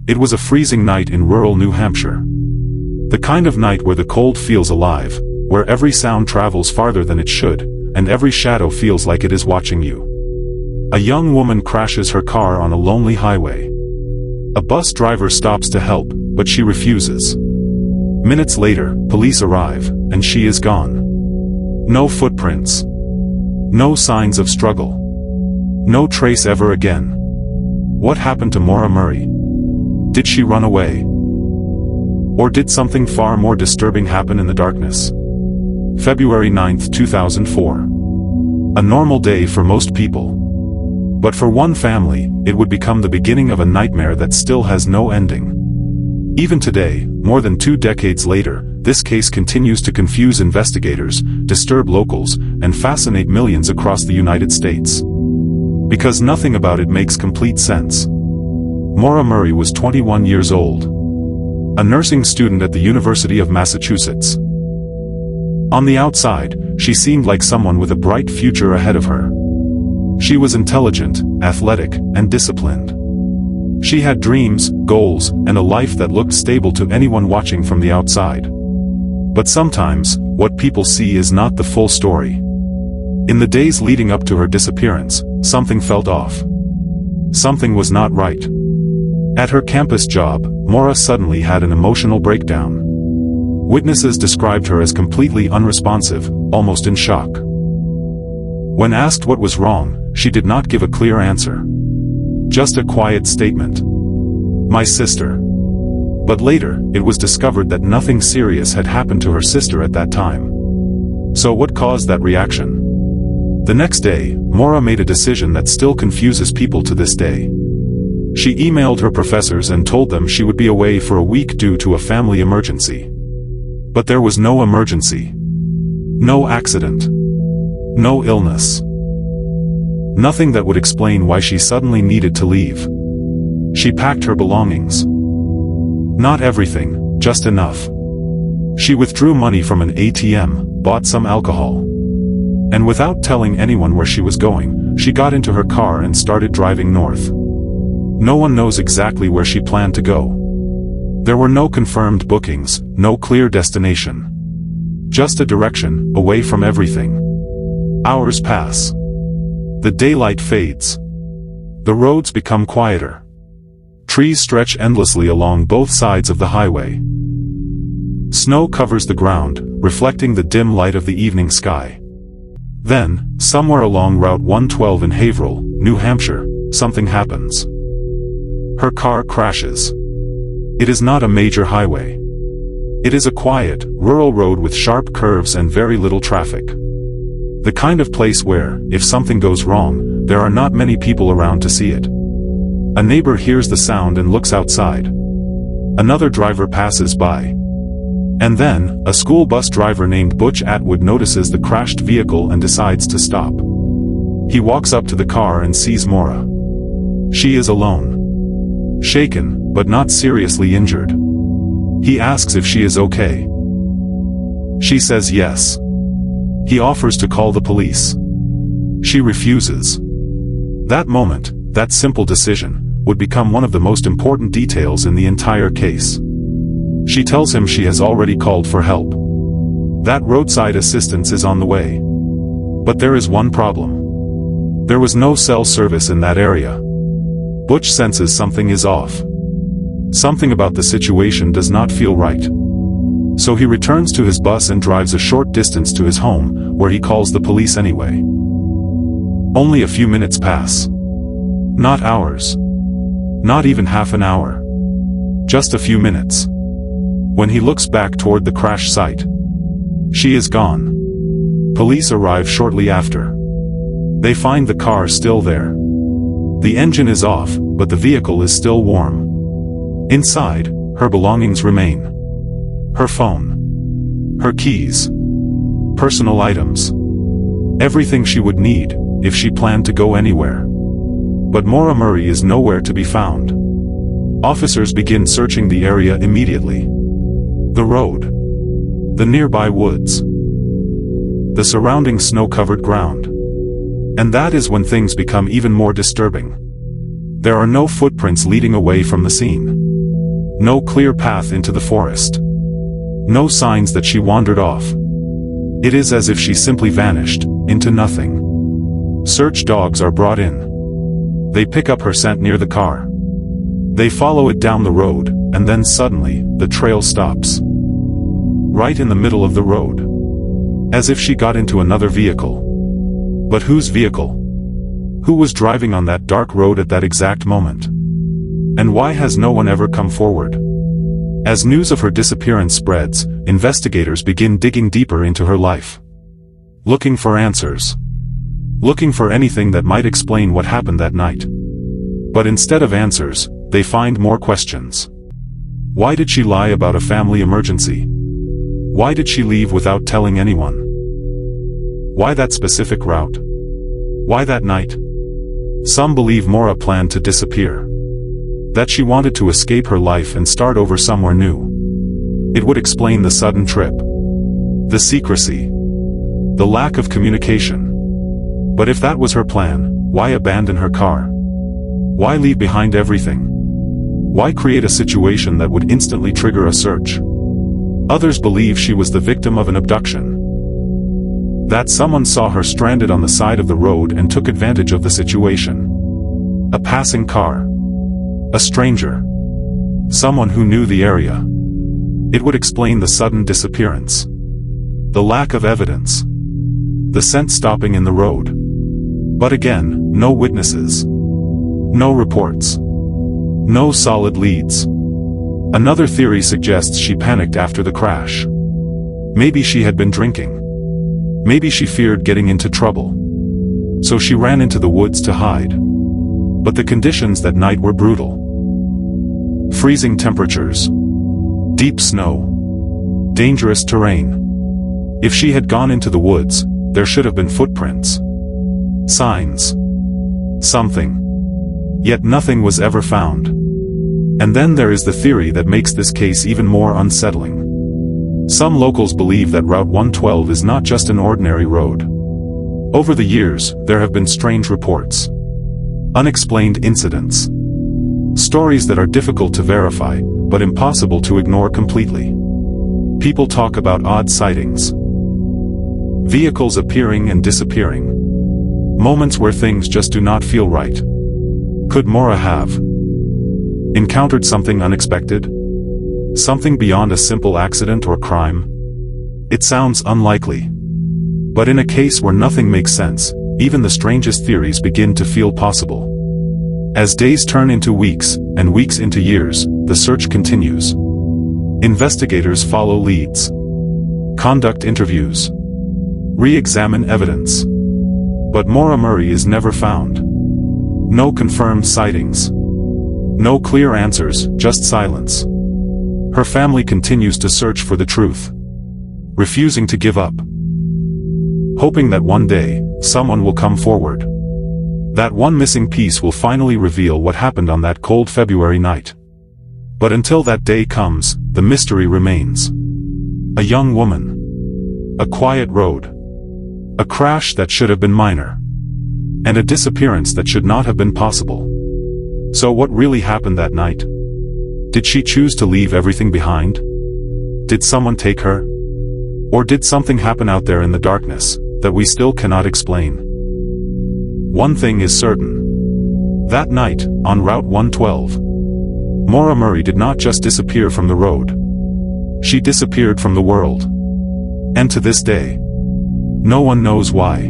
It was a freezing night in rural New Hampshire. The kind of night where the cold feels alive, where every sound travels farther than it should, and every shadow feels like it is watching you. A young woman crashes her car on a lonely highway. A bus driver stops to help, but she refuses. Minutes later, police arrive, and she is gone. No footprints. No signs of struggle. No trace ever again. What happened to Maura Murray? Did she run away? Or did something far more disturbing happen in the darkness? February 9, 2004. A normal day for most people. But for one family, it would become the beginning of a nightmare that still has no ending. Even today, more than 2 decades later, this case continues to confuse investigators, disturb locals, and fascinate millions across the United States. Because nothing about it makes complete sense. Maura Murray was 21 years old. A nursing student at the University of Massachusetts. On the outside, she seemed like someone with a bright future ahead of her. She was intelligent, athletic, and disciplined. She had dreams, goals, and a life that looked stable to anyone watching from the outside. But sometimes, what people see is not the full story. In the days leading up to her disappearance, something felt off. Something was not right. At her campus job, Maura suddenly had an emotional breakdown. Witnesses described her as completely unresponsive, almost in shock. When asked what was wrong, she did not give a clear answer. Just a quiet statement. My sister. But later, it was discovered that nothing serious had happened to her sister at that time. So what caused that reaction? The next day, Maura made a decision that still confuses people to this day. She emailed her professors and told them she would be away for a week due to a family emergency. But there was no emergency. No accident. No illness. Nothing that would explain why she suddenly needed to leave. She packed her belongings. Not everything, just enough. She withdrew money from an ATM, bought some alcohol. And without telling anyone where she was going, she got into her car and started driving north. No one knows exactly where she planned to go. There were no confirmed bookings, no clear destination. Just a direction, away from everything. Hours pass. The daylight fades. The roads become quieter. Trees stretch endlessly along both sides of the highway. Snow covers the ground, reflecting the dim light of the evening sky. Then, somewhere along Route 112 in Haverhill, New Hampshire, something happens. Her car crashes. It is not a major highway. It is a quiet, rural road with sharp curves and very little traffic. The kind of place where, if something goes wrong, there are not many people around to see it. A neighbor hears the sound and looks outside. Another driver passes by. And then, a school bus driver named Butch Atwood notices the crashed vehicle and decides to stop. He walks up to the car and sees Maura. She is alone. Shaken, but not seriously injured. He asks if she is okay. She says yes. He offers to call the police. She refuses. That moment, that simple decision, would become one of the most important details in the entire case. She tells him she has already called for help. That roadside assistance is on the way. But there is one problem. There was no cell service in that area. Butch senses something is off. Something about the situation does not feel right. So he returns to his bus and drives a short distance to his home, where he calls the police anyway. Only a few minutes pass. Not hours. Not even half an hour. Just a few minutes. When he looks back toward the crash site, she is gone. Police arrive shortly after. They find the car still there. The engine is off, but the vehicle is still warm. Inside, her belongings remain. Her phone. Her keys. Personal items. Everything she would need, if she planned to go anywhere. But Maura Murray is nowhere to be found. Officers begin searching the area immediately. The road. The nearby woods. The surrounding snow-covered ground. And that is when things become even more disturbing. There are no footprints leading away from the scene. No clear path into the forest. No signs that she wandered off. It is as if she simply vanished, into nothing. Search dogs are brought in. They pick up her scent near the car. They follow it down the road, and then suddenly, the trail stops. Right in the middle of the road. As if she got into another vehicle. But whose vehicle? Who was driving on that dark road at that exact moment? And why has no one ever come forward? As news of her disappearance spreads, investigators begin digging deeper into her life. Looking for answers. Looking for anything that might explain what happened that night. But instead of answers, they find more questions. Why did she lie about a family emergency? Why did she leave without telling anyone? Why that specific route? Why that night? Some believe Maura planned to disappear. That she wanted to escape her life and start over somewhere new. It would explain the sudden trip. The secrecy. The lack of communication. But if that was her plan, why abandon her car? Why leave behind everything? Why create a situation that would instantly trigger a search? Others believe she was the victim of an abduction. That someone saw her stranded on the side of the road and took advantage of the situation. A passing car. A stranger. Someone who knew the area. It would explain the sudden disappearance. The lack of evidence. The scent stopping in the road. But again, no witnesses. No reports. No solid leads. Another theory suggests she panicked after the crash. Maybe she had been drinking. Maybe she feared getting into trouble. So she ran into the woods to hide. But the conditions that night were brutal. Freezing temperatures. Deep snow. Dangerous terrain. If she had gone into the woods, there should have been footprints. Signs. Something. Yet nothing was ever found. And then there is the theory that makes this case even more unsettling. Some locals believe that Route 112 is not just an ordinary road. Over the years, there have been strange reports. Unexplained incidents. Stories that are difficult to verify, but impossible to ignore completely. People talk about odd sightings. Vehicles appearing and disappearing. Moments where things just do not feel right. Could Maura have encountered something unexpected? Something beyond a simple accident or crime? It sounds unlikely. But in a case where nothing makes sense, even the strangest theories begin to feel possible. As days turn into weeks, and weeks into years, the search continues. Investigators follow leads. Conduct interviews. Re-examine evidence. But Maura Murray is never found. No confirmed sightings. No clear answers, just silence. Her family continues to search for the truth. Refusing to give up. Hoping that one day, someone will come forward. That one missing piece will finally reveal what happened on that cold February night. But until that day comes, the mystery remains. A young woman. A quiet road. A crash that should have been minor. And a disappearance that should not have been possible. So what really happened that night? Did she choose to leave everything behind? Did someone take her? Or did something happen out there in the darkness, that we still cannot explain? One thing is certain. That night, on Route 112, Maura Murray did not just disappear from the road. She disappeared from the world. And to this day, no one knows why.